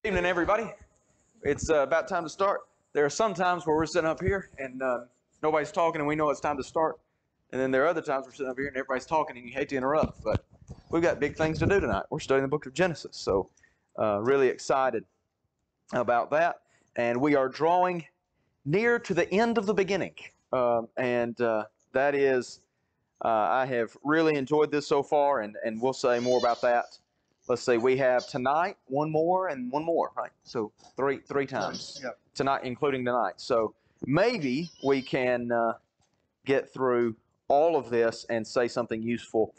Evening, everybody. It's about time to start. There are some times where we're sitting up here and nobody's talking and we know it's time to start. And then there are other times we're sitting up here and everybody's talking and you hate to interrupt. But we've got big things to do tonight. We're studying the book of Genesis. So really excited about that. And we are drawing near to the end of the beginning. That is, I have really enjoyed this so far, and we'll say more about that. Let's see, we have tonight, one more, and one more, right? So three times. Yep. Tonight, including tonight. So maybe we can get through all of this and say something useful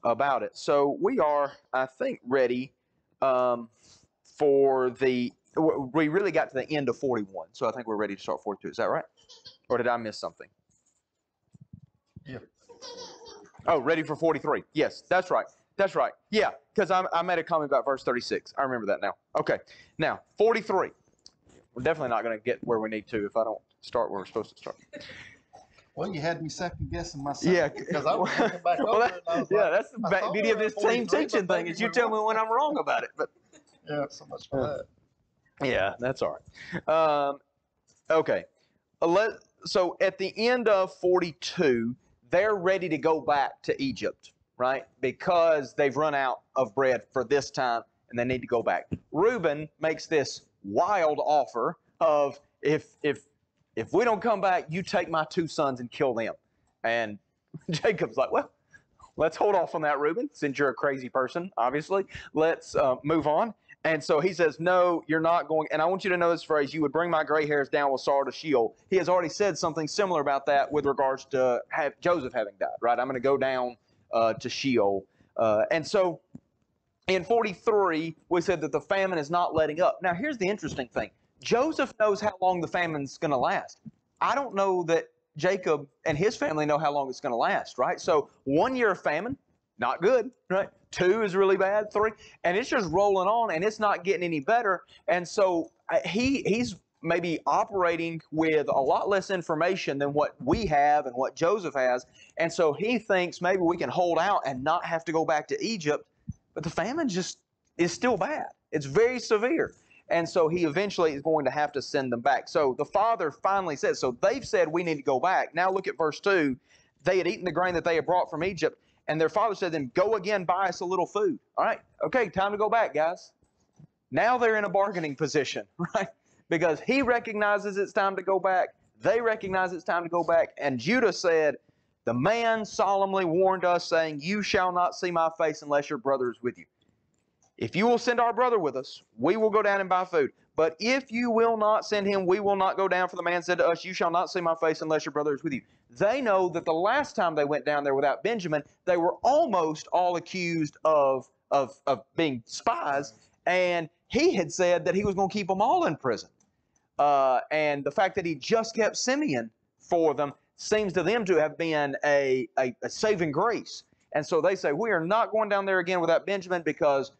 about it. So we are, I think, ready for the... We really got to the end of 41, so I think we're ready to start 42. Is that right? Or did I miss something? Yeah. Oh, ready for 43. Yes, that's right. That's right. Yeah, because I made a comment about verse 36. I remember that now. Okay. Now, 43. We're definitely not going to get where we need to if I don't start where we're supposed to start. Well, you had me second guessing myself. Yeah. Because I was looking back over it. And I was yeah, like, that's the beauty of this team teaching thing is you tell me when I'm wrong about it. But yeah, so much for that. Yeah, that's all right. Okay. So at the end of 42, they're ready to go back to Egypt, right? Because they've run out of bread for this time and they need to go back. Reuben makes this wild offer of if we don't come back, you take my two sons and kill them. And Jacob's like, well, let's hold off on that, Reuben, since you're a crazy person, obviously. Let's move on. And so he says, no, you're not going. And I want you to know this phrase, you would bring my gray hairs down with sorrow to Sheol. He has already said something similar about that with regards to Joseph having died, right? I'm going to go down to Sheol. And so in 43, we said that the famine is not letting up. Now, here's the interesting thing. Joseph knows how long the famine's going to last. I don't know that Jacob and his family know how long it's going to last, right? So 1 year of famine, not good, right? 2 is really bad, 3, and it's just rolling on, and it's not getting any better. And so he's maybe operating with a lot less information than what we have and what Joseph has. And so he thinks maybe we can hold out and not have to go back to Egypt. But the famine just is still bad. It's very severe. And so he eventually is going to have to send them back. So the father finally says, so they've said we need to go back. Now look at verse 2. They had eaten the grain that they had brought from Egypt. And their father said to them, go again, buy us a little food. All right, okay, time to go back, guys. Now they're in a bargaining position, right? Because he recognizes it's time to go back. They recognize it's time to go back. And Judah said, the man solemnly warned us, saying, you shall not see my face unless your brother is with you. If you will send our brother with us, we will go down and buy food. But if you will not send him, we will not go down. For the man said to us, you shall not see my face unless your brother is with you. They know that the last time they went down there without Benjamin, they were almost all accused of being spies. And he had said that he was going to keep them all in prison. And the fact that he just kept Simeon for them seems to them to have been a saving grace. And so they say, we are not going down there again without Benjamin because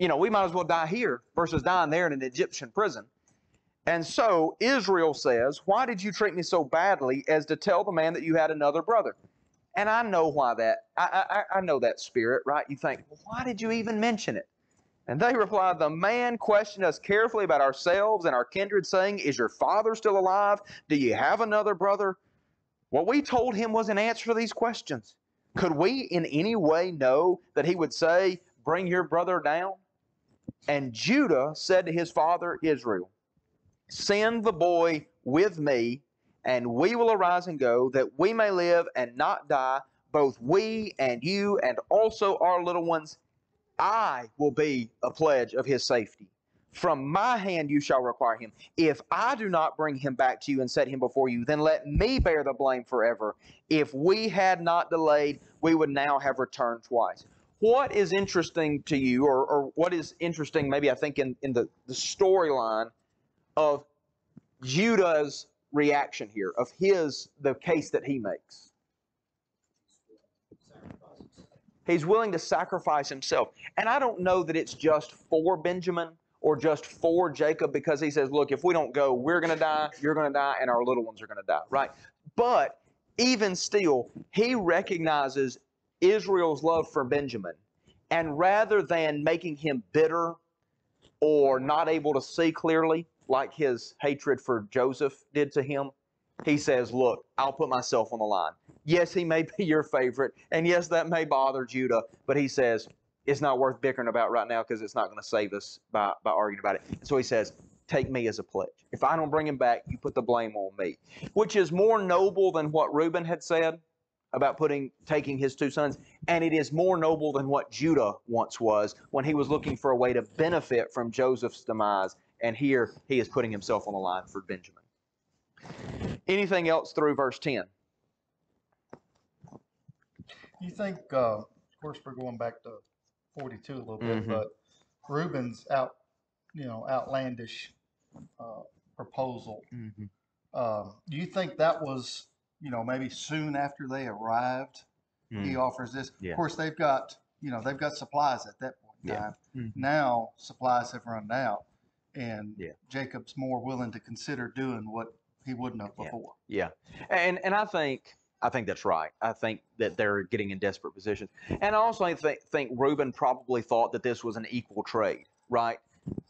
we might as well die here versus dying there in an Egyptian prison. And so Israel says, why did you treat me so badly as to tell the man that you had another brother? And I know why that. I know that spirit, right? You think, well, why did you even mention it? And they replied, the man questioned us carefully about ourselves and our kindred, saying, is your father still alive? Do you have another brother? What we told him was an answer to these questions. Could we in any way know that he would say, bring your brother down? And Judah said to his father Israel, send the boy with me, and we will arise and go, that we may live and not die, both we and you, and also our little ones. I will be a pledge of his safety. From my hand you shall require him. If I do not bring him back to you and set him before you, then let me bear the blame forever. If we had not delayed, we would now have returned twice. What is interesting to you, or what is interesting maybe I think in the storyline of Judah's reaction here, of the case that he makes? He's willing to sacrifice himself. And I don't know that it's just for Benjamin or just for Jacob, because he says, look, if we don't go, we're going to die, you're going to die, and our little ones are going to die, right? But even still, he recognizes Israel's love for Benjamin. And rather than making him bitter or not able to see clearly, like his hatred for Joseph did to him, he says, look, I'll put myself on the line. Yes, he may be your favorite, and yes, that may bother Judah, but he says, it's not worth bickering about right now because it's not going to save us by arguing about it. So he says, take me as a pledge. If I don't bring him back, you put the blame on me, which is more noble than what Reuben had said about taking his two sons, and it is more noble than what Judah once was when he was looking for a way to benefit from Joseph's demise, and here he is putting himself on the line for Benjamin. Anything else through verse 10? You think, of course, we're going back to 42 a little bit, Mhm. but Reuben's outlandish proposal. Do you think that was, maybe soon after they arrived, he offers this? Yeah. Of course, they've got supplies at that point in Yeah. time. Mhm. Now supplies have run out, and Yeah. Jacob's more willing to consider doing what he wouldn't have before. Yeah, and I think that's right. I think that they're getting in desperate positions, and I also think Reuben probably thought that this was an equal trade, right?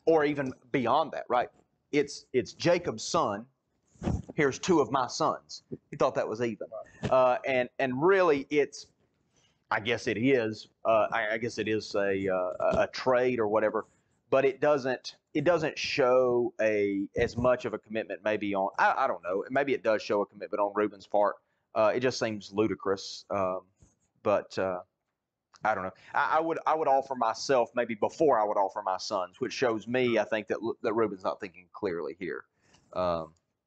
Or even beyond that, right? It's Jacob's son. Here's two of my sons. He thought that was even, and really it's. I guess it is. I guess it is a trade or whatever, but it doesn't show as much of a commitment maybe on. I don't know. Maybe it does show a commitment on Reuben's part. It just seems ludicrous. But I don't know. I would offer myself maybe before I would offer my sons, which shows me I think that Reuben's not thinking clearly here.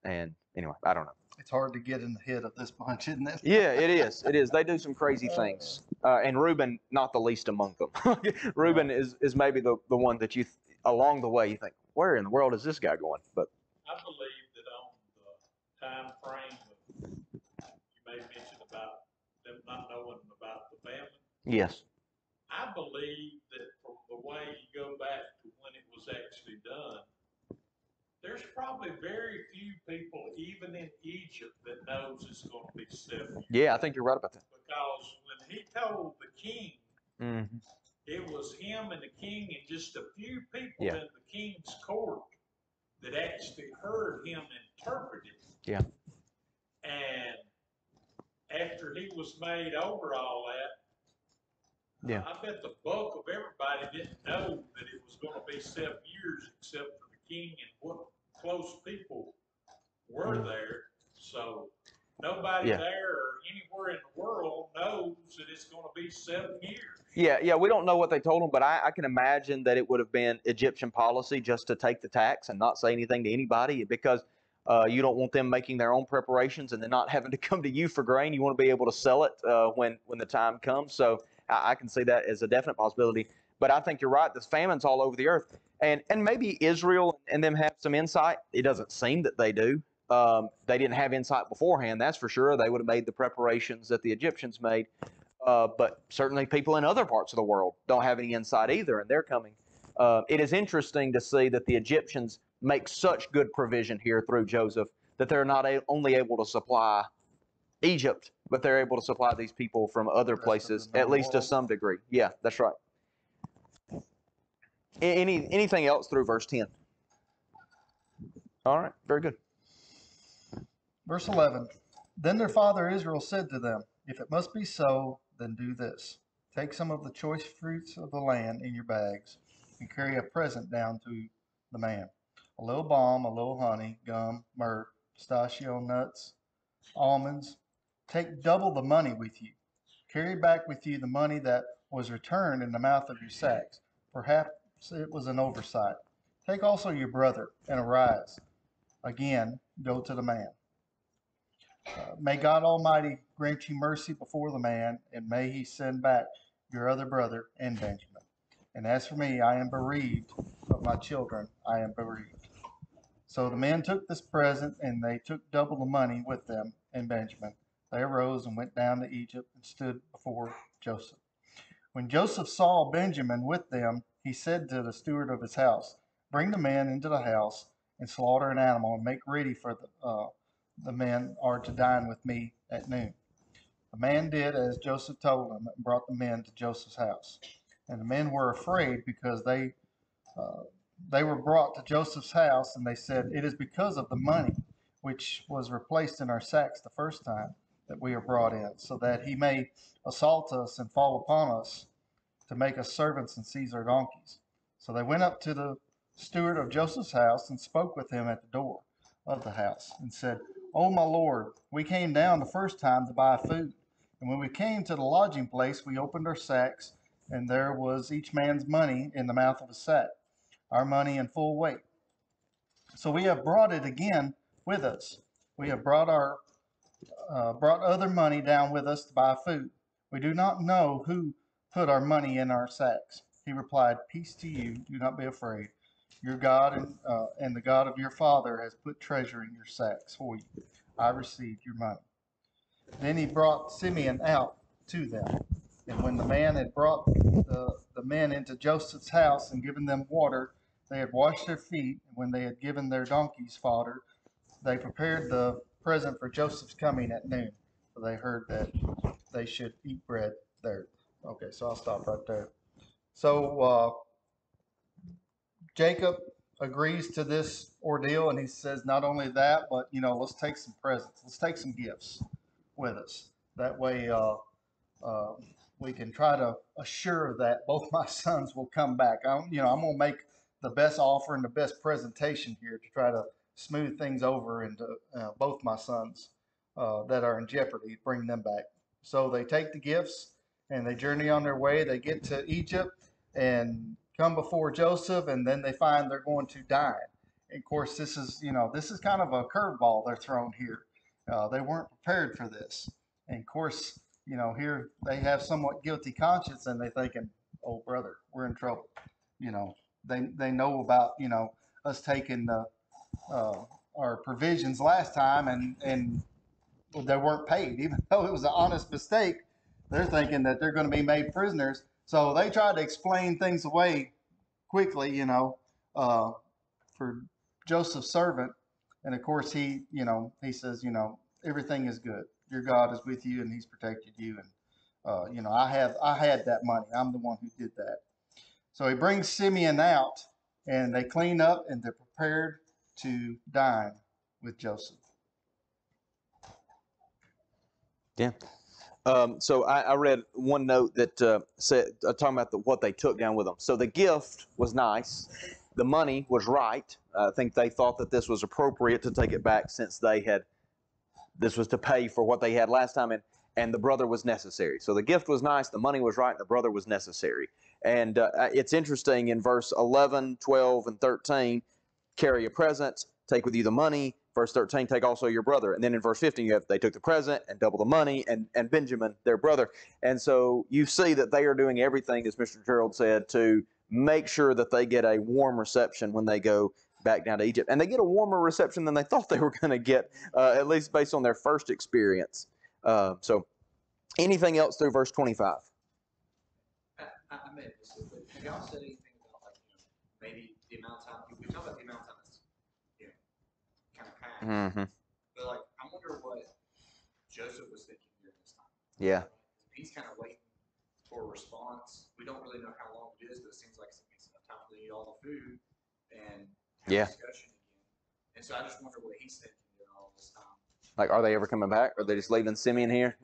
And anyway, I don't know. It's hard to get in the head of this bunch, isn't it? Yeah, it is. It is. They do some crazy things, and Reuben not the least among them. Reuben is maybe the one that you along the way you think, where in the world is this guy going? But I believe that on the time frame you may mention about them not knowing about the family. yes, I believe that from the way you go back to when it was actually done, there's probably very few people, even in Egypt, that knows it's going to be 7 years. yeah, I think you're right about that. Because when he told the king, Mm-hmm. it was him and the king and just a few people Yeah. in the king's court that actually heard him interpret it. Yeah. And after he was made over all that, Yeah. I bet the bulk of everybody didn't know that it was going to be 7 years, except for the king and what close people were there. So nobody Yeah. there or anywhere in the world knows that it's going to be 7 years. Yeah, we don't know what they told him, but I can imagine that it would have been Egyptian policy just to take the tax and not say anything to anybody because you don't want them making their own preparations and then not having to come to you for grain. You want to be able to sell it when the time comes. So I can see that as a definite possibility. But I think you're right. This famine's all over the earth. And maybe Israel and them have some insight. It doesn't seem that they do. They didn't have insight beforehand, that's for sure. They would have made the preparations that the Egyptians made. But certainly people in other parts of the world don't have any insight either, and they're coming. It is interesting to see that the Egyptians make such good provision here through Joseph that they're not only able to supply Egypt, but they're able to supply these people from other places, at least to some degree. Yeah, that's right. Anything else through verse 10? All right, very good. Verse 11, then their father Israel said to them, if it must be so, then do this. Take some of the choice fruits of the land in your bags and carry a present down to the man. A little balm, a little honey, gum, myrrh, pistachio nuts, almonds. Take double the money with you. Carry back with you the money that was returned in the mouth of your sacks. Perhaps it was an oversight. Take also your brother and arise. Again, go to the man. May God Almighty grant you mercy before the man, and may he send back your other brother and Benjamin. And as for me, I am bereaved of my children. I am bereaved. So the men took this present, and they took double the money with them and Benjamin. They arose and went down to Egypt and stood before Joseph. When Joseph saw Benjamin with them, he said to the steward of his house, bring the men into the house and slaughter an animal and make ready for the men are to dine with me at noon. The man did as Joseph told him and brought the men to Joseph's house. And the men were afraid because they they were brought to Joseph's house, and they said, "It is because of the money which was replaced in our sacks the first time that we are brought in, so that he may assault us and fall upon us to make us servants and seize our donkeys." So they went up to the steward of Joseph's house and spoke with him at the door of the house and said, "Oh, my lord, we came down the first time to buy food. And when we came to the lodging place, we opened our sacks, and there was each man's money in the mouth of his sack, our money in full weight. So we have brought it again with us. We have brought other money down with us to buy food. We do not know who put our money in our sacks." He replied, "Peace to you. Do not be afraid. Your God and the God of your father has put treasure in your sacks for you. I received your money." Then he brought Simeon out to them. And when the man had brought the men into Joseph's house and given them water, they had washed their feet. And when they had given their donkeys fodder, they prepared the present for Joseph's coming at noon. So they heard that they should eat bread there. Okay, so I'll stop right there. So Jacob agrees to this ordeal, and he says, not only that, but let's take some presents, let's take some gifts with us. That way, we can try to assure that both my sons will come back. I'm gonna make the best offer and the best presentation here to try to smooth things over into both my sons that are in jeopardy, bring them back. So they take the gifts and they journey on their way. They get to Egypt and come before Joseph, and then they find they're going to die. And of course, this is kind of a curveball they're thrown here. They weren't prepared for this, and of course, here they have somewhat guilty conscience, and they're thinking, "Oh, brother, we're in trouble." They know about us taking our provisions last time, and they weren't paid, even though it was an honest mistake. They're thinking that they're going to be made prisoners, so they try to explain things away quickly, for Joseph's servant. And of course, he says, everything is good. Your God is with you, and He's protected you. And I had that money. I'm the one who did that. So he brings Simeon out, and they clean up, and they're prepared to dine with Joseph. Yeah. So I read one note that said talking about what they took down with them. So the gift was nice, the money was right. I think they thought that this was appropriate to take it back, since this was to pay for what they had last time, and the brother was necessary. So the gift was nice, the money was right, and the brother was necessary. And it's interesting in verse 11, 12, and 13, carry a present, take with you the money. Verse 13, take also your brother. And then in verse 15, they took the present and double the money, and Benjamin, their brother. And so you see that they are doing everything, as Mr. Gerald said, to make sure that they get a warm reception when they go back down to Egypt. And they get a warmer reception than they thought they were going to get, at least based on their first experience. So anything else through verse 25? I may have missed it, but have y'all said anything about, maybe the amount of time, we talk about the amount of time that's, kind of passed. Mm-hmm. But, I wonder what Joseph was thinking during this time. Yeah. He's kind of waiting for a response. We don't really know how long it is, but it seems like it's enough time to eat all the food and have a discussion again. And so I just wonder what he's thinking during all this time. Like, are they ever coming back? Or are they just leaving Simeon here?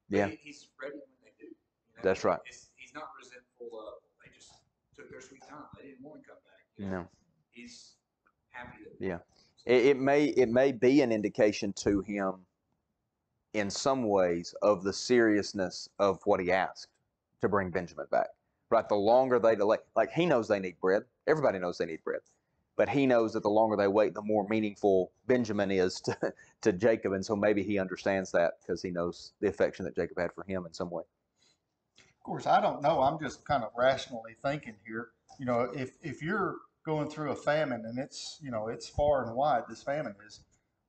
Yeah. He's ready when they do. That's right. He's not resentful of, they just took their sweet time. They didn't want to come back. No. He's happy that. Yeah. It may be an indication to him in some ways of the seriousness of what he asked to bring Benjamin back. Right? The longer they delay, like, he knows they need bread. Everybody knows they need bread. But he knows that the longer they wait, the more meaningful Benjamin is to Jacob. And so maybe he understands that because he knows the affection that Jacob had for him in some way. Of course, I don't know. I'm just kind of rationally thinking here. If you're going through a famine and it's far and wide, this famine is,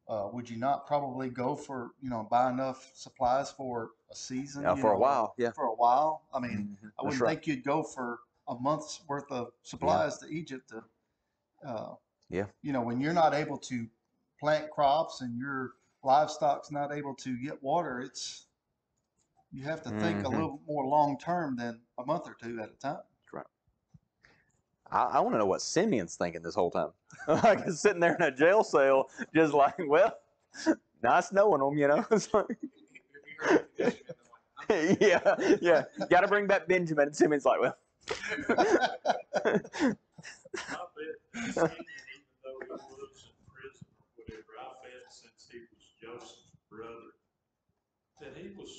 would you not probably go for, buy enough supplies for a season? For a while, yeah. For a while. I mean, Mm-hmm. I wouldn't think you'd go for a month's worth of supplies to Egypt to, when you're not able to plant crops and your livestock's not able to get water, you have to think a little more long term than a month or two at a time. That's right. I want to know what Simeon's thinking this whole time. Like he's sitting there in a jail cell, just like, well, nice knowing them, you know. It's like, yeah. Got to bring back Benjamin. And Simeon's like, well. I bet Simeon, even though he was in prison or whatever, I bet since he was Joseph's brother, that he was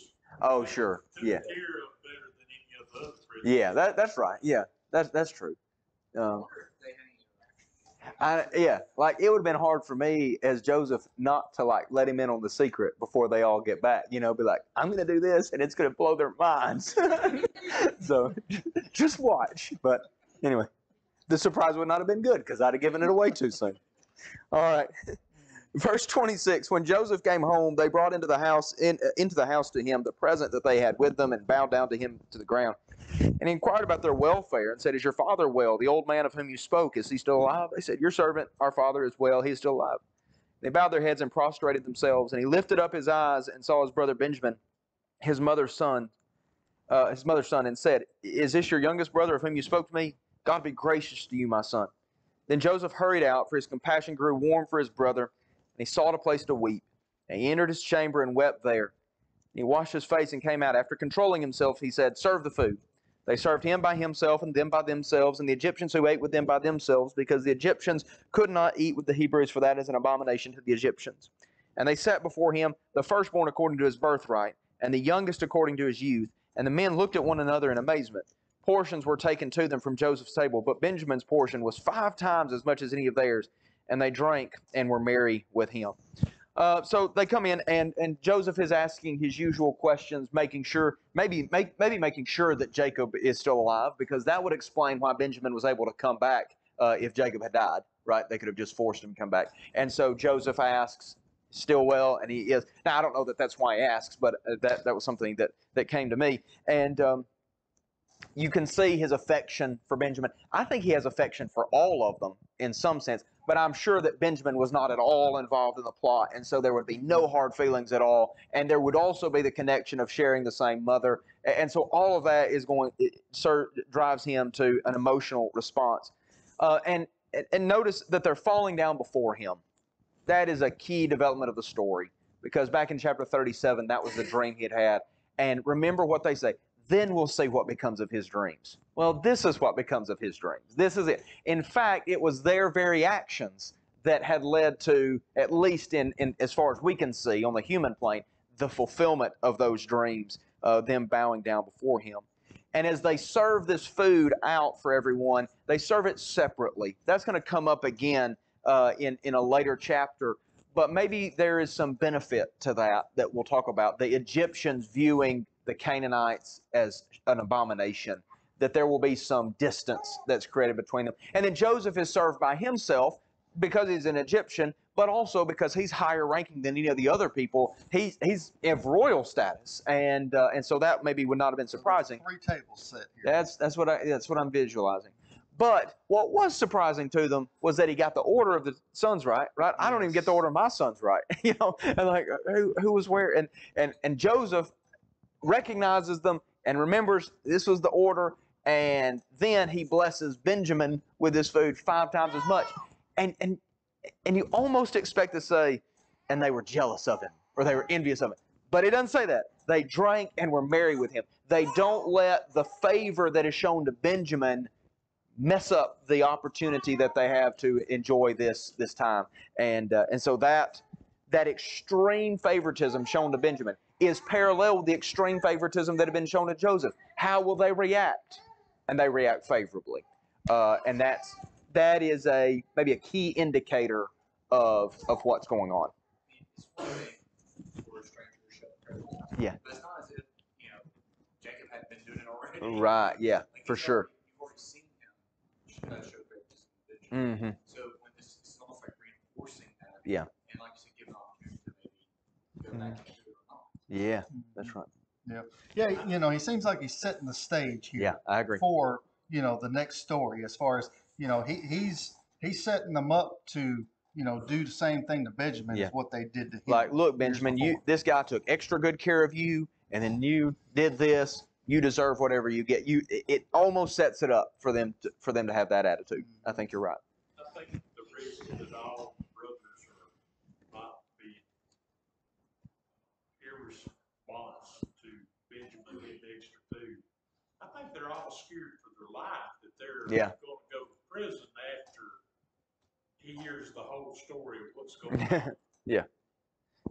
Oh, sure. took Yeah. care of better than any of the other prisoners. Yeah, that's right. Yeah, that's true. I wonder if they had any interaction. Yeah, like it would have been hard for me as Joseph not to like let him in on the secret before they all get back. You know, be like, I'm going to do this, and it's going to blow their minds. So just watch. But anyway, the surprise would not have been good because I'd have given it away too soon. All right. Verse 26, when Joseph came home, they brought into the house to him the present that they had with them and bowed down to him to the ground. And he inquired about their welfare and said, is your father well? The old man of whom you spoke, is he still alive? They said, your servant, our father, is well. He is still alive. They bowed their heads and prostrated themselves. And he lifted up his eyes and saw his brother Benjamin, his mother's son, and said, is this your youngest brother of whom you spoke to me? God be gracious to you, my son. Then Joseph hurried out, for his compassion grew warm for his brother. And he sought a place to weep. And he entered his chamber and wept there. And he washed his face and came out. After controlling himself, he said, serve the food. They served him by himself and them by themselves, and the Egyptians who ate with them by themselves, because the Egyptians could not eat with the Hebrews, for that is an abomination to the Egyptians. And they set before him the firstborn according to his birthright, and the youngest according to his youth. And the men looked at one another in amazement. Portions were taken to them from Joseph's table, but Benjamin's portion was 5 times as much as any of theirs. And they drank and were merry with him. So they come in, and Joseph is asking his usual questions, making sure, maybe making sure that Jacob is still alive, because that would explain why Benjamin was able to come back if Jacob had died, right? They could have just forced him to come back. And so Joseph asks, still well, and he is. Now, I don't know that that's why he asks, but that was something that came to me. And you can see his affection for Benjamin. I think he has affection for all of them in some sense, but I'm sure that Benjamin was not at all involved in the plot, and so there would be no hard feelings at all, and there would also be the connection of sharing the same mother, and so all of that drives him to an emotional response. And notice that they're falling down before him. That is a key development of the story, because back in chapter 37, that was the dream he had had, and remember what they say, then we'll see what becomes of his dreams. Well, this is what becomes of his dreams. This is it. In fact, it was their very actions that had led to, at least in as far as we can see on the human plane, the fulfillment of those dreams, them bowing down before him. And as they serve this food out for everyone, they serve it separately. That's going to come up again in a later chapter. But maybe there is some benefit to that we'll talk about. The Egyptians viewing the Canaanites as an abomination, that there will be some distance that's created between them. And then Joseph is served by himself because he's an Egyptian, but also because he's higher ranking than any of the other people. He's of royal status, and so that maybe would not have been surprising. 3 tables set here. That's what I'm visualizing. But what was surprising to them was that he got the order of the sons right. I don't even get the order of my sons right. And like who was where, and Joseph recognizes them and remembers this was the order, and then he blesses Benjamin with this food 5 times as much. And you almost expect to say, and they were jealous of him, or they were envious of him. But it doesn't say that. They drank and were merry with him. They don't let the favor that is shown to Benjamin mess up the opportunity that they have to enjoy this time. And so that extreme favoritism shown to Benjamin is parallel with the extreme favoritism that had been shown to Joseph. How will they react? And they react favorably. And that is maybe a key indicator of what's going on. It's one thing for a stranger to show presence. Yeah. But it's not as if, Jacob hadn't been doing it already. Right, yeah, Like, for sure. You've already seen him show favoritism. Mm-hmm. So when this is almost like reinforcing that. Yeah. And like you said, giving opportunity to maybe go back and do it or not. Yeah, that's right. Yeah, he seems like he's setting the stage here. Yeah, I agree. For, the next story, as far as, he's setting them up to, do the same thing to Benjamin Yeah. as what they did to him. Like, look, Benjamin, before. this guy took extra good care of you, and then you did this. You deserve whatever you get. It almost sets it up for them to have that attitude. I think you're right. I think the reason that all the brothers are not being irresponse to Benjamin getting extra food, I think they're all scared for their life that they're Yeah. going to go to prison after he hears the whole story of what's going on. Yeah.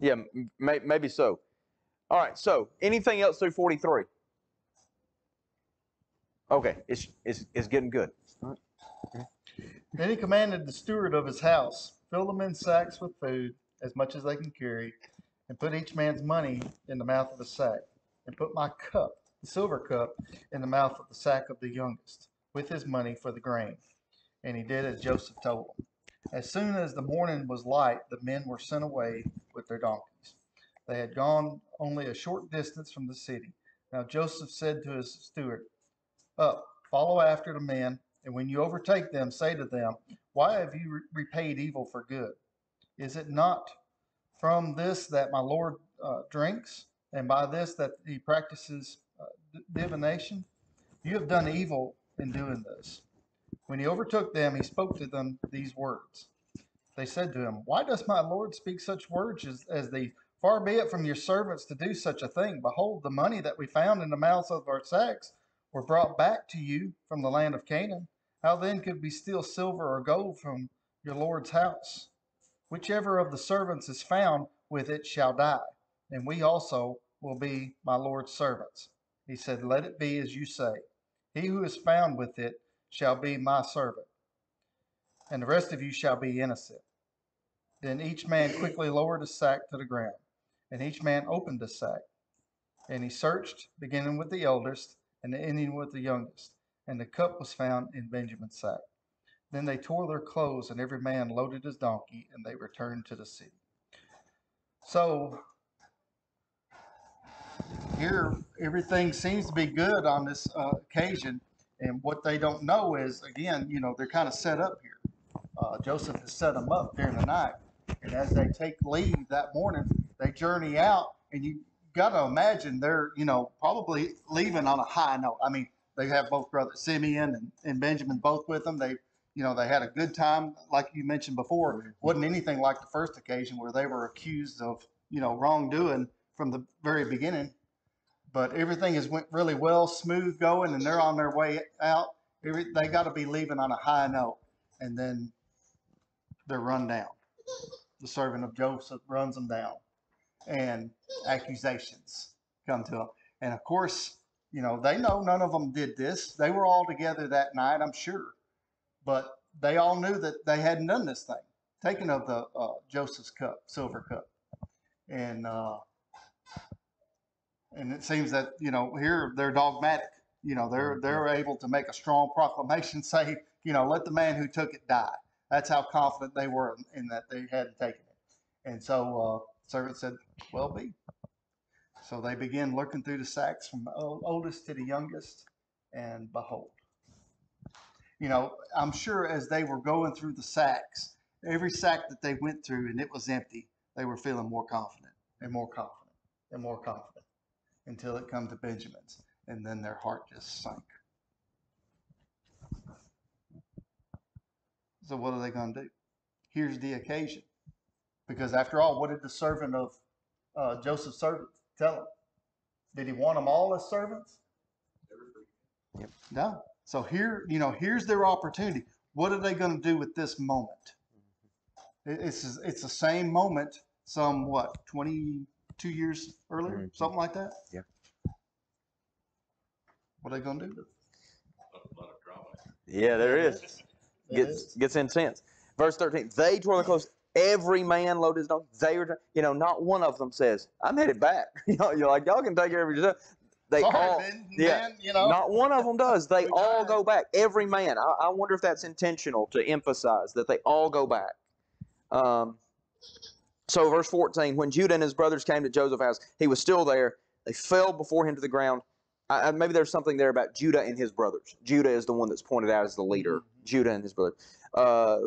Yeah, maybe so. All right, so anything else through 43? Okay, it's getting good. All right. Then he commanded the steward of his house, fill the men's sacks with food, as much as they can carry, and put each man's money in the mouth of the sack, and put my cup, the silver cup, in the mouth of the sack of the youngest, with his money for the grain. And he did as Joseph told him. As soon as the morning was light, the men were sent away with their donkeys. They had gone only a short distance from the city. Now Joseph said to his steward, Up, follow after the men, and when you overtake them, say to them, Why have you repaid evil for good? Is it not from this that my Lord drinks, and by this that he practices divination? You have done evil in doing this. When he overtook them, he spoke to them these words. They said to him, Why does my Lord speak such words as these? Far be it from your servants to do such a thing. Behold, the money that we found in the mouths of our sacks were brought back to you from the land of Canaan. How then could we steal silver or gold from your Lord's house? Whichever of the servants is found with it shall die, and we also will be my Lord's servants. He said, Let it be as you say. He who is found with it shall be my servant, and the rest of you shall be innocent. Then each man quickly lowered his sack to the ground, and each man opened the sack. And he searched, beginning with the eldest and ending with the youngest. And the cup was found in Benjamin's sack. Then they tore their clothes, and every man loaded his donkey, and they returned to the city. So here, everything seems to be good on this occasion. And what they don't know is, again, they're kind of set up here. Joseph has set them up during the night. And as they take leave that morning, they journey out, and you got to imagine they're, probably leaving on a high note. I mean, they have both brother Simeon and Benjamin both with them. They had a good time, like you mentioned before. Wasn't anything like the first occasion where they were accused of, wrongdoing from the very beginning. But everything has went really well, smooth going, and they're on their way out. They got to be leaving on a high note, and then they're run down. The servant of Joseph runs them down, and accusations come to them. And of course, they know none of them did this. They were all together that night, I'm sure, but they all knew that they hadn't done this thing, taken of the Joseph's cup, silver cup, and it seems that here they're dogmatic. They're able to make a strong proclamation, say, let the man who took it die. That's how confident they were in that they hadn't taken it. And so servant said, well be. So they began looking through the sacks from the oldest to the youngest, and behold. I'm sure as they were going through the sacks, every sack that they went through and it was empty, they were feeling more confident and more confident and more confident until it come to Benjamin's, and then their heart just sank. So what are they going to do? Here's the occasion. Because after all, what did the servant of Joseph's servant tell him? Did he want them all as servants? Yep. No. So here's their opportunity. What are they going to do with this moment? It's the same moment, 22 years earlier, something like that? Yeah. What are they going to do? A lot of drama. Yeah, there is. Gets intense. Verse 13, they tore their clothes. Every man loaded his donkey. They were, not one of them says, I'm headed back. You're like, y'all can take care of yourself. They Sorry, all, man, not one of them does. They all go back. Every man. I wonder if that's intentional to emphasize that they all go back. So verse 14, when Judah and his brothers came to Joseph's house, he was still there. They fell before him to the ground. Maybe there's something there about Judah and his brothers. Judah is the one that's pointed out as the leader. Judah and his brothers.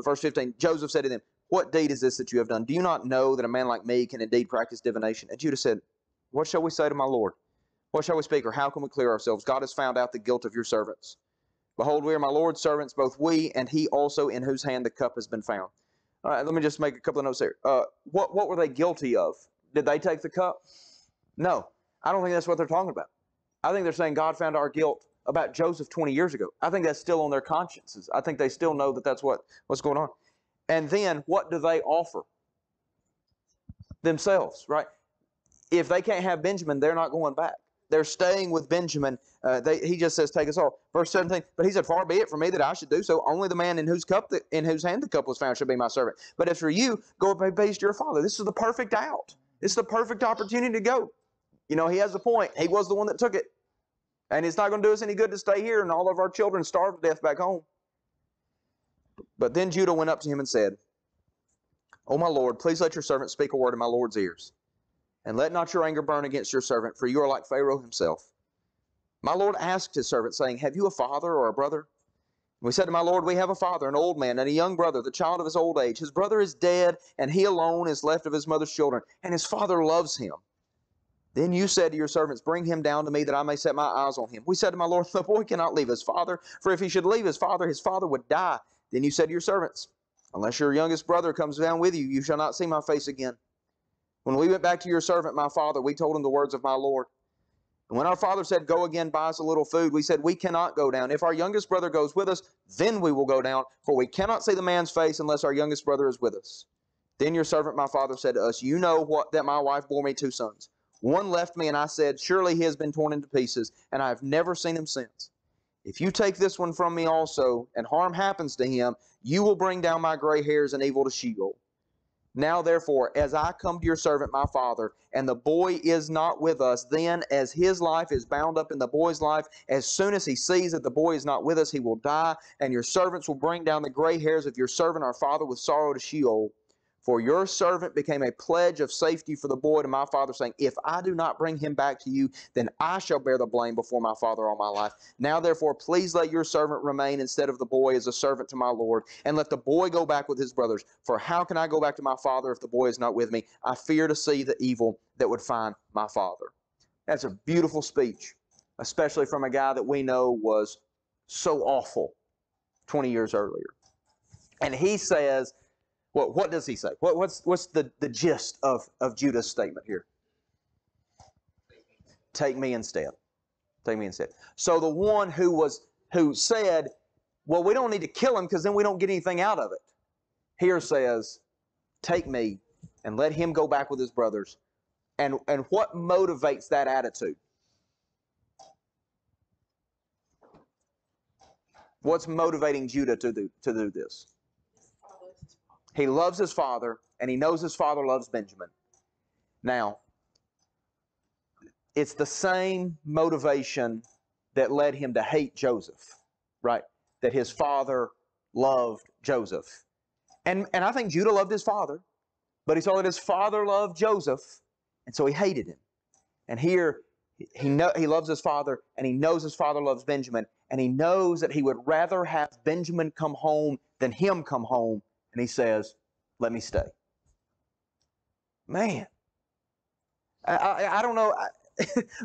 Verse 15, Joseph said to them, what deed is this that you have done? Do you not know that a man like me can indeed practice divination? And Judah said, what shall we say to my Lord? What shall we speak, or how can we clear ourselves? God has found out the guilt of your servants. Behold, we are my Lord's servants, both we and he also, in whose hand the cup has been found. All right, let me just make a couple of notes here. What were they guilty of? Did they take the cup? No, I don't think that's what they're talking about. I think they're saying God found our guilt about Joseph 20 years ago. I think that's still on their consciences. I think they still know that that's what's going on. And then what do they offer? Themselves, right? If they can't have Benjamin, they're not going back. They're staying with Benjamin. He just says, take us all. Verse 17, but he said, far be it from me that I should do so. Only the man in whose hand the cup was found shall be my servant. But as for you, go and pay peace to your father. This is the perfect out. This is the perfect opportunity to go. You know, he has a point. He was the one that took it. And it's not going to do us any good to stay here and all of our children starve to death back home. But then Judah went up to him and said, O my Lord, please let your servant speak a word in my Lord's ears. And let not your anger burn against your servant, for you are like Pharaoh himself. My Lord asked his servant, saying, have you a father or a brother? And we said to my Lord, we have a father, an old man, and a young brother, the child of his old age. His brother is dead, and he alone is left of his mother's children, and his father loves him. Then you said to your servants, bring him down to me that I may set my eyes on him. We said to my Lord, the boy cannot leave his father, for if he should leave his father would die. Then you said to your servants, unless your youngest brother comes down with you, you shall not see my face again. When we went back to your servant, my father, we told him the words of my Lord. And when our father said, go again, buy us a little food, we said, we cannot go down. If our youngest brother goes with us, then we will go down, for we cannot see the man's face unless our youngest brother is with us. Then your servant, my father, said to us, you know that my wife bore me 2 sons. One left me, and I said, surely he has been torn into pieces, and I have never seen him since. If you take this one from me also, and harm happens to him, you will bring down my gray hairs and evil to Sheol. Now therefore, as I come to your servant my father, and the boy is not with us, then as his life is bound up in the boy's life, as soon as he sees that the boy is not with us, he will die, and your servants will bring down the gray hairs of your servant our father with sorrow to Sheol. For your servant became a pledge of safety for the boy to my father, saying, if I do not bring him back to you, then I shall bear the blame before my father all my life. Now therefore, please let your servant remain instead of the boy as a servant to my Lord, and let the boy go back with his brothers. For how can I go back to my father if the boy is not with me? I fear to see the evil that would find my father. That's a beautiful speech, especially from a guy that we know was so awful 20 years earlier. And he says, well, what does he say? What's the gist of Judah's statement here? Take me instead. Take me instead. So the one who said, well, we don't need to kill him because then we don't get anything out of it, here says, take me and let him go back with his brothers. And what motivates that attitude? What's motivating Judah to do this? He loves his father, and he knows his father loves Benjamin. Now, it's the same motivation that led him to hate Joseph, right? That his father loved Joseph. And I think Judah loved his father, but he saw that his father loved Joseph, and so he hated him. And here, he loves his father, and he knows his father loves Benjamin, and he knows that he would rather have Benjamin come home than him come home. And he says, let me stay. Man, I don't know.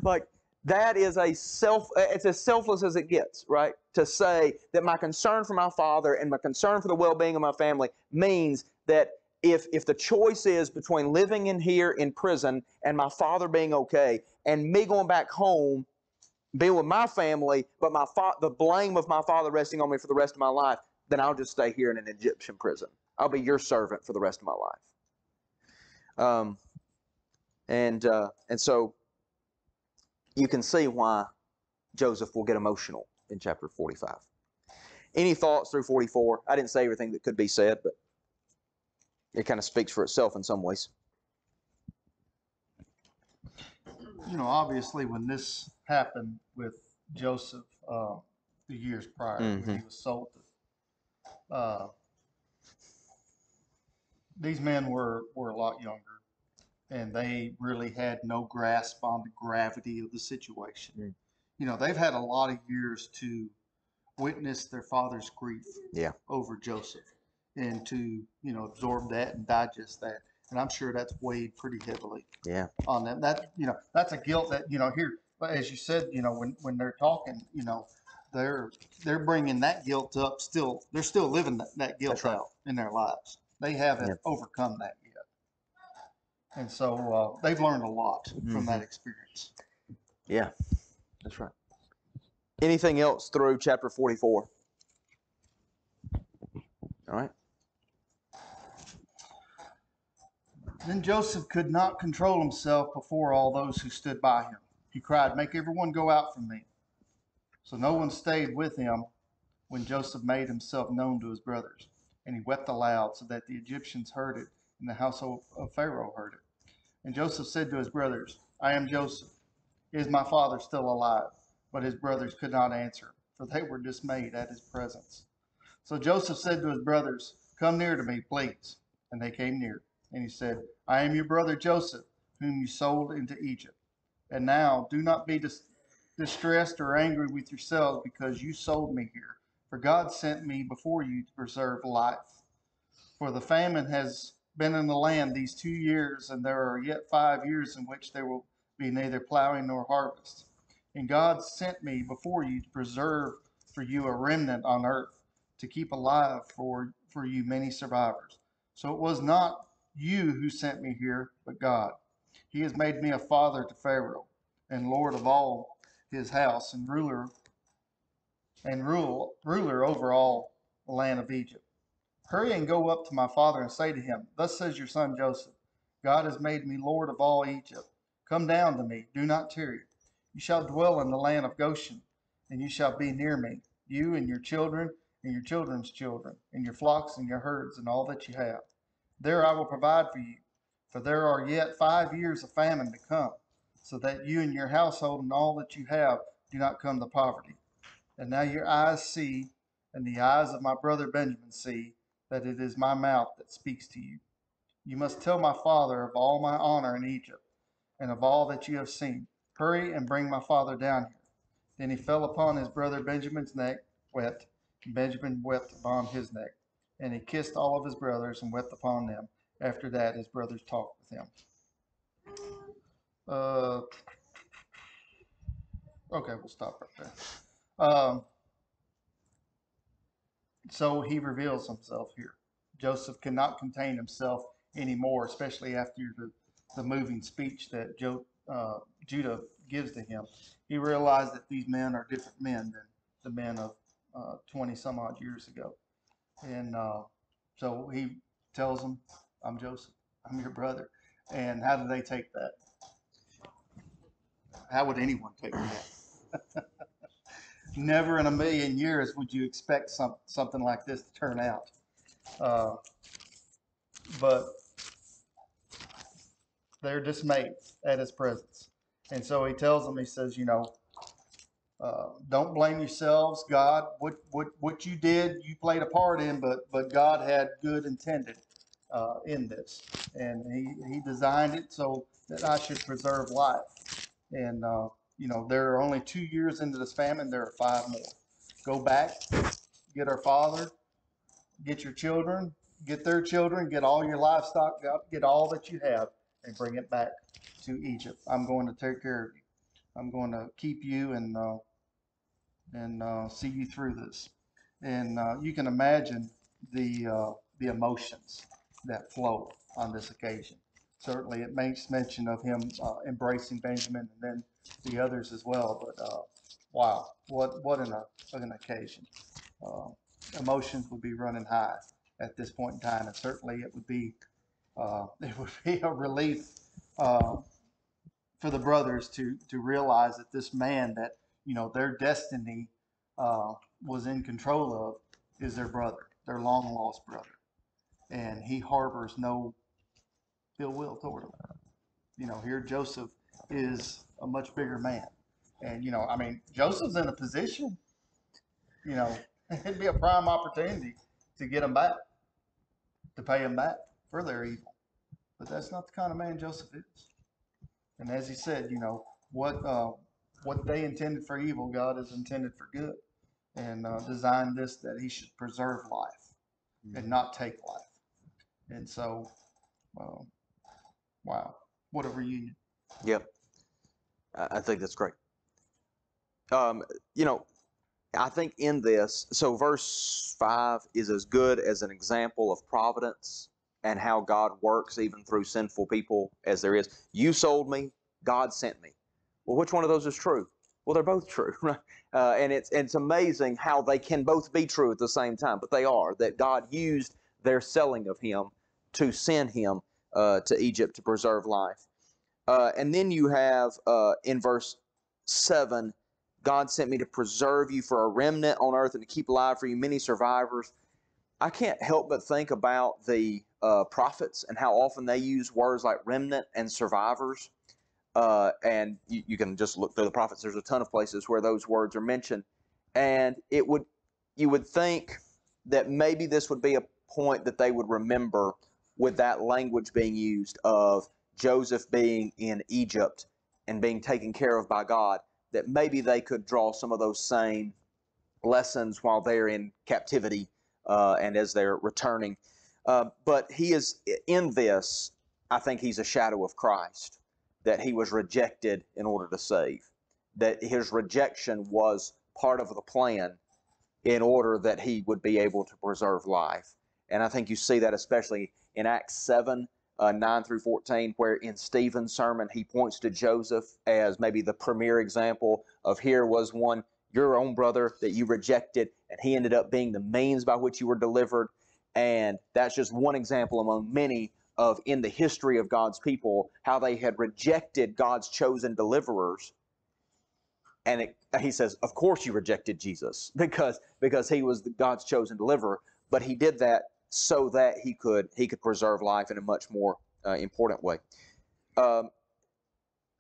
Like, that is it's as selfless as it gets, right? To say that my concern for my father and my concern for the well-being of my family means that if the choice is between living in here in prison and my father being okay and me going back home, being with my family, but the blame of my father resting on me for the rest of my life, then I'll just stay here in an Egyptian prison. I'll be your servant for the rest of my life. And so you can see why Joseph will get emotional in chapter 45. Any thoughts through 44? I didn't say everything that could be said, but it kind of speaks for itself in some ways. You know, obviously when this happened with Joseph the years prior, when he was sold, these men were a lot younger, and they really had no grasp on the gravity of the situation. You know, they've had a lot of years to witness their father's grief over Joseph and to, you know, absorb that and digest that. And I'm sure that's weighed pretty heavily on them. That, you know, that's a guilt that, you know, here, as you said, when they're talking, they're bringing that guilt up. Still, they're still living that guilt That's right. out in their lives. They haven't Yeah. overcome that yet, and so they've learned a lot from that experience. Yeah, that's right. Anything else through chapter 44? All right. Then Joseph could not control himself before all those who stood by him. He cried, "Make everyone go out from me." So no one stayed with him when Joseph made himself known to his brothers. And he wept aloud, so that the Egyptians heard it, and the household of Pharaoh heard it. And Joseph said to his brothers, "I am Joseph. Is my father still alive?" But his brothers could not answer, for they were dismayed at his presence. So Joseph said to his brothers, "Come near to me, please." And they came near. And he said, "I am your brother Joseph, whom you sold into Egypt. And now do not be distressed or angry with yourselves because you sold me here. For God sent me before you to preserve life. For the famine has been in the land these 2 years, and there are yet 5 years in which there will be neither plowing nor harvest. And God sent me before you to preserve for you a remnant on earth, to keep alive for you many survivors. So it was not you who sent me here, but God. He has made me a father to Pharaoh, and Lord of all his house, and ruler over all the land of Egypt. Hurry and go up to my father and say to him, Thus says your son Joseph, God has made me Lord of all Egypt. Come down to me, do not tarry. You shall dwell in the land of Goshen, and you shall be near me, you and your children and your children's children, and your flocks and your herds, and all that you have. There I will provide for you, for there are yet 5 years of famine to come, so that you and your household and all that you have do not come to poverty. And now your eyes see, and the eyes of my brother Benjamin see, that it is my mouth that speaks to you. You must tell my father of all my honor in Egypt, and of all that you have seen. Hurry and bring my father down here. Then he fell upon his brother Benjamin's neck, wept, and Benjamin wept upon his neck. And he kissed all of his brothers and wept upon them. After that, his brothers talked with him. Okay, we'll stop right there. So he reveals himself here. Joseph cannot contain himself anymore, especially after the moving speech that Judah gives to him. He realized that these men are different men than the men of 20 some odd years ago. And so he tells them, I'm Joseph, I'm your brother. And how do they take that? How would anyone take that? Never in a million years would you expect something like this to turn out. But they're dismayed at his presence. And so he tells them, he says, don't blame yourselves. God, what you did, you played a part in, but God had good intended in this. And he designed it so that I should preserve life. And, there are only 2 years into this famine. There are 5 more. Go back, get our father, get your children, get their children, get all your livestock, get all that you have, and bring it back to Egypt. I'm going to take care of you. I'm going to keep you and see you through this. And you can imagine the emotions that flow on this occasion. Certainly, it makes mention of him embracing Benjamin and then the others as well. But wow, what an occasion! Emotions would be running high at this point in time, and certainly it would be a relief for the brothers to realize that this man that their destiny was in control of is their brother, their long lost brother, and he harbors no ill will toward him. Here Joseph is a much bigger man, and Joseph's in a position, it'd be a prime opportunity to get him back, to pay him back for their evil. But that's not the kind of man Joseph is. And as he said, what they intended for evil, God has intended for good, and designed this that he should preserve life and not take life. And so, wow, what a reunion. Yep. I think that's great. You know, I think in this, so verse 5 is as good as an example of providence and how God works even through sinful people as there is. You sold me, God sent me. Well, which one of those is true? Well, they're both true, right? And it's amazing how they can both be true at the same time, but they are, that God used their selling of him to send him to Egypt to preserve life. And then you have in verse 7, God sent me to preserve you for a remnant on earth and to keep alive for you many survivors. I can't help but think about the prophets and how often they use words like remnant and survivors. And you can just look through the prophets. There's a ton of places where those words are mentioned. And you would think that maybe this would be a point that they would remember with that language being used of Joseph being in Egypt and being taken care of by God, that maybe they could draw some of those same lessons while they're in captivity and as they're returning. But he is in this, I think he's a shadow of Christ, that he was rejected in order to save, that his rejection was part of the plan in order that he would be able to preserve life. And I think you see that especially in Acts 7, 9 through 14, where in Stephen's sermon he points to Joseph as maybe the premier example of here was one, your own brother that you rejected, and he ended up being the means by which you were delivered. And that's just one example among many of in the history of God's people, how they had rejected God's chosen deliverers. And he says, of course you rejected Jesus because he was God's chosen deliverer, but he did that so that he could preserve life in a much more important way.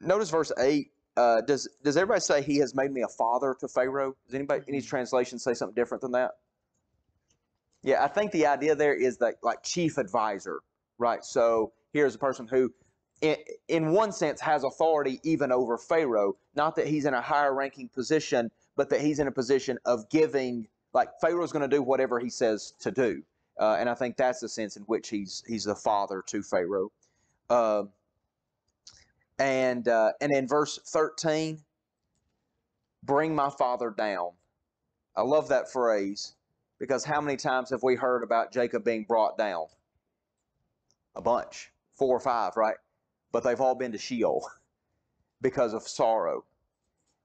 Notice verse 8. Does everybody say he has made me a father to Pharaoh? Does anybody, any translations say something different than that? Yeah, I think the idea there is that like chief advisor, right? So here's a person who, in one sense, has authority even over Pharaoh. Not that he's in a higher ranking position, but that he's in a position of giving, like Pharaoh's going to do whatever he says to do. And I think that's the sense in which he's the father to Pharaoh. And in verse 13, bring my father down. I love that phrase because how many times have we heard about Jacob being brought down? A bunch, 4 or 5, right? But they've all been to Sheol because of sorrow.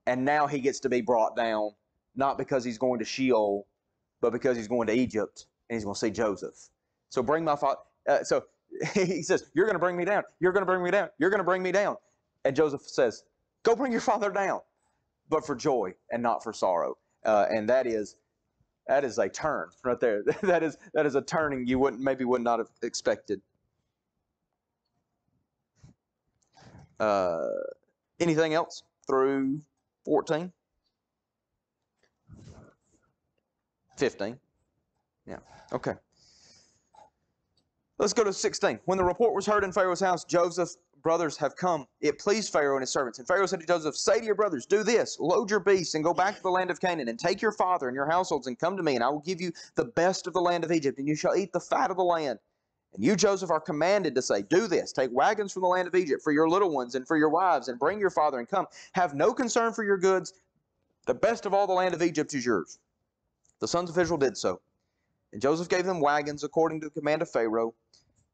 And now he gets to be brought down, not because he's going to Sheol, but because he's going to Egypt and he's going to see Joseph. So bring my father. So he says, you're going to bring me down. You're going to bring me down. You're going to bring me down. And Joseph says, go bring your father down, but for joy and not for sorrow. And that is a turn right there. that is a turning you would not have expected. Anything else through 14? 15. Yeah. Okay. Let's go to 16. When the report was heard in Pharaoh's house, Joseph's brothers have come. It pleased Pharaoh and his servants. And Pharaoh said to Joseph, say to your brothers, do this, load your beasts and go back to the land of Canaan and take your father and your households and come to me, and I will give you the best of the land of Egypt, and you shall eat the fat of the land. And you, Joseph, are commanded to say, do this, take wagons from the land of Egypt for your little ones and for your wives, and bring your father and come. Have no concern for your goods. The best of all the land of Egypt is yours. The sons of Israel did so. And Joseph gave them wagons according to the command of Pharaoh,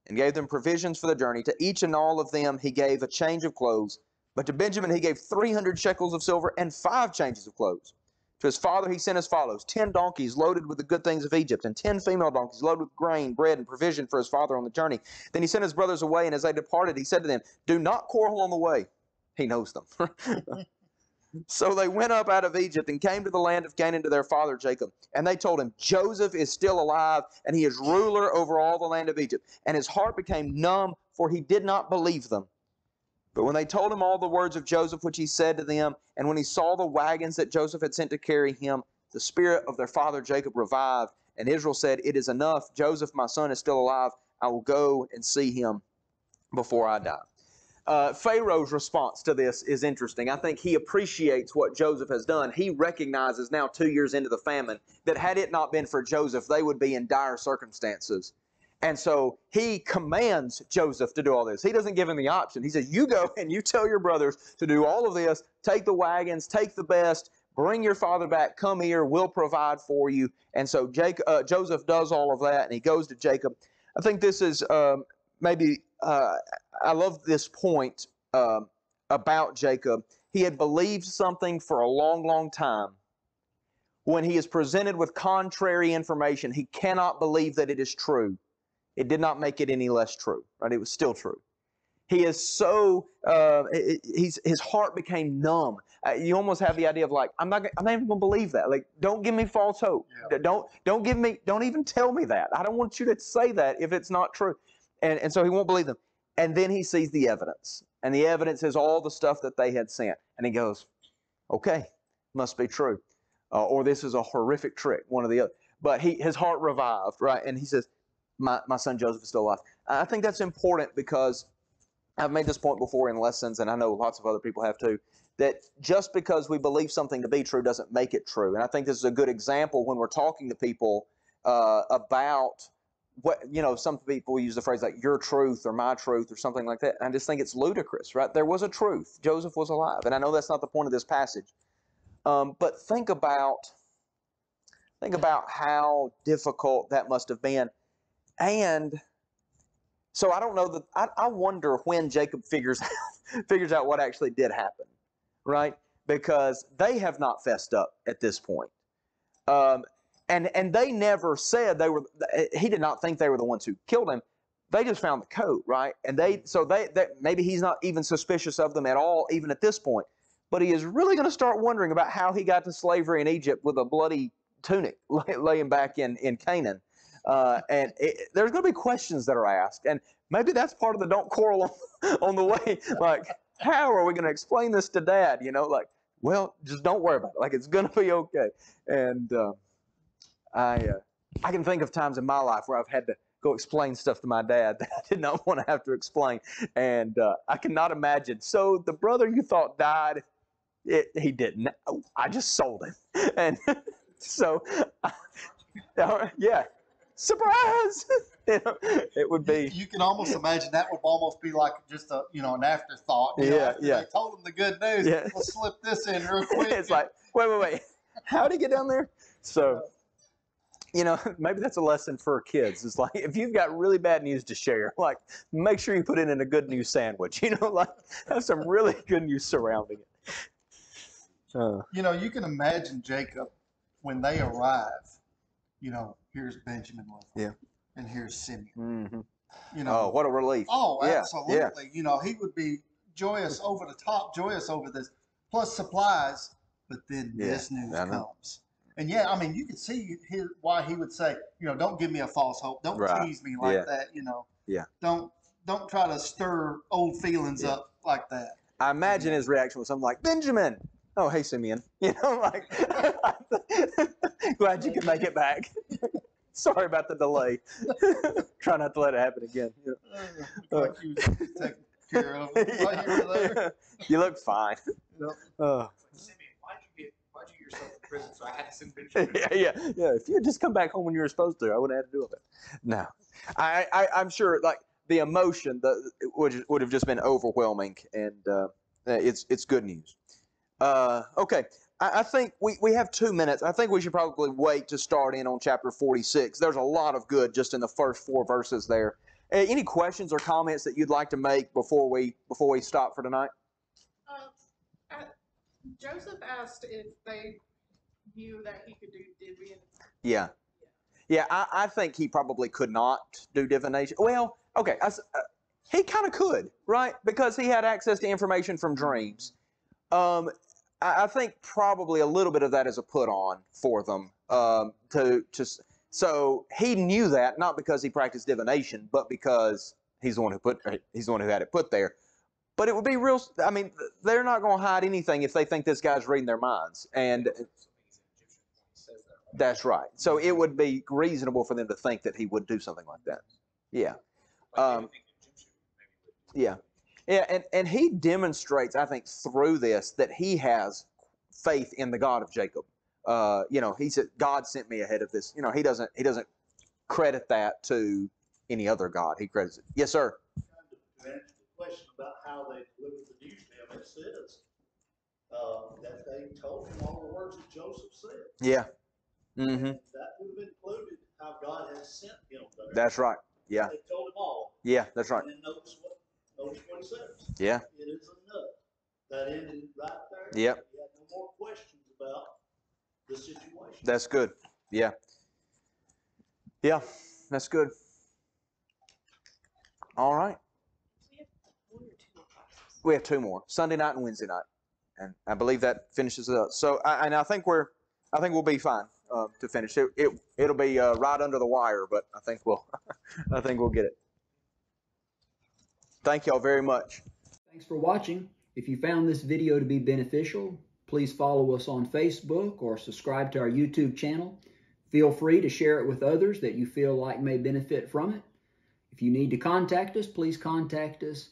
and gave them provisions for the journey. To each and all of them he gave a change of clothes. But to Benjamin he gave 300 shekels of silver and 5 changes of clothes. To his father he sent as follows: 10 donkeys loaded with the good things of Egypt, and 10 female donkeys loaded with grain, bread, and provision for his father on the journey. Then he sent his brothers away, and as they departed, he said to them, do not quarrel on the way. He knows them. So they went up out of Egypt and came to the land of Canaan to their father Jacob. And they told him, Joseph is still alive, and he is ruler over all the land of Egypt. And his heart became numb, for he did not believe them. But when they told him all the words of Joseph which he said to them, and when he saw the wagons that Joseph had sent to carry him, the spirit of their father Jacob revived. And Israel said, it is enough. Joseph, my son, is still alive. I will go and see him before I die. Pharaoh's response to this is interesting. I think he appreciates what Joseph has done. He recognizes now 2 years into the famine that had it not been for Joseph, they would be in dire circumstances. And so he commands Joseph to do all this. He doesn't give him the option. He says, you go and you tell your brothers to do all of this. Take the wagons, take the best, Bring your father back. Come here. We'll provide for you. And so Joseph does all of that, and he goes to Jacob. I think this is I love this point about Jacob. He had believed something for a long, long time. When he is presented with contrary information, he cannot believe that it is true. It did not make it any less true, right? It was still true. He is so, his heart became numb. You almost have the idea of like, I'm not even going to believe that. Like, don't give me false hope. Yeah. Don't even tell me that. I don't want you to say that if it's not true. And so he won't believe them. And then he sees the evidence. And the evidence is all the stuff that they had sent. And he goes, okay, must be true. Or this is a horrific trick, one or the other. But his heart revived, right? And he says, my son Joseph is still alive. I think that's important because I've made this point before in lessons, and I know lots of other people have too, that just because we believe something to be true doesn't make it true. And I think this is a good example when we're talking to people about what, some people use the phrase like your truth or my truth or something like that. And I just think it's ludicrous, right? There was a truth. Joseph was alive. And I know that's not the point of this passage. But think about how difficult that must have been. And so I don't know that I wonder when Jacob figures out what actually did happen, right? Because they have not fessed up at this point. And they never said he did not think they were the ones who killed him. They just found the coat, right? And so maybe he's not even suspicious of them at all, even at this point. But he is really going to start wondering about how he got to slavery in Egypt with a bloody tunic laying back in Canaan. There's going to be questions that are asked. And maybe that's part of the don't quarrel on the way. Like, how are we going to explain this to Dad? Like, well, just don't worry about it. Like, it's going to be okay. And I can think of times in my life where I've had to go explain stuff to my dad that I did not want to have to explain. And I cannot imagine. So the brother you thought died, he didn't. I just sold him. And so, yeah, surprise! It would be. You can almost imagine that would almost be like just an afterthought. After they told him the good news. Yeah. Let's slip this in real quick. It's like, wait. How did he get down there? So, maybe that's a lesson for kids. It's like, if you've got really bad news to share, like, make sure you put it in a good news sandwich. Like, have some really good news surrounding it. You can imagine Jacob when they arrive. Here's Benjamin with them. Yeah. And here's Simeon. Mm-hmm. Oh, what a relief. Oh, yeah. absolutely. Yeah. He would be joyous over the top, joyous over this, plus supplies. But then this news comes. And you could see why he would say, don't give me a false hope. Don't tease me like that. Yeah. Don't try to stir old feelings up like that. I imagine his reaction was something like, Benjamin. Oh, hey, Simeon. Like, glad you could make it back. Sorry about the delay. Try not to let it happen again. Like you was taking care of it while you were there. You look fine. Yep. Simeon, why'd you get yourself in prison? So I had to send Benjamin. Yeah. If you had just come back home when you were supposed to, I wouldn't have had to do it. No, I'm sure like the emotion would have just been overwhelming, and it's good news. Okay. I think we have 2 minutes. I think we should probably wait to start in on chapter 46. There's a lot of good just in the first 4 verses there. Any questions or comments that you'd like to make before we stop for tonight? Joseph asked if they knew that he could do divination. Yeah. I think he probably could not do divination. Well, okay. He kind of could, right? Because he had access to information from dreams. I think probably a little bit of that is a put on for them. So he knew that not because he practiced divination, but because he's the one who had it put there. But it would be real. I mean, they're not going to hide anything if they think this guy's reading their minds, and that's right. So it would be reasonable for them to think that he would do something like that. Yeah. Yeah, and he demonstrates, I think, through this that he has faith in the God of Jacob. He said, God sent me ahead of this. He doesn't credit that to any other God. He credits it. Yes, sir. To answer the question about how they delivered the news to him, it says that they told him all the words that Joseph said. Yeah. Mm-hmm. That would have included how God had sent him there. That's right. Yeah. They told him all. Yeah, that's right. And then notice what he says. Yeah. It is enough. That ended right there. Yep. He had no more questions about the situation. That's good. Yeah. Yeah, that's good. All right. We have 1 or 2 more classes. We have 2 more, Sunday night and Wednesday night, and I believe that finishes it up. So, I think we'll be fine to finish. It'll be right under the wire, but I think we'll get it. Thank y'all very much. Thanks for watching. If you found this video to be beneficial, please follow us on Facebook or subscribe to our YouTube channel. Feel free to share it with others that you feel like may benefit from it. If you need to contact us, please contact us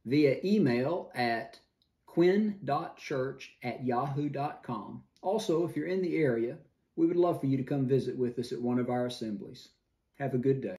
via email at quinn.church@yahoo.com. Also, if you're in the area, we would love for you to come visit with us at one of our assemblies. Have a good day.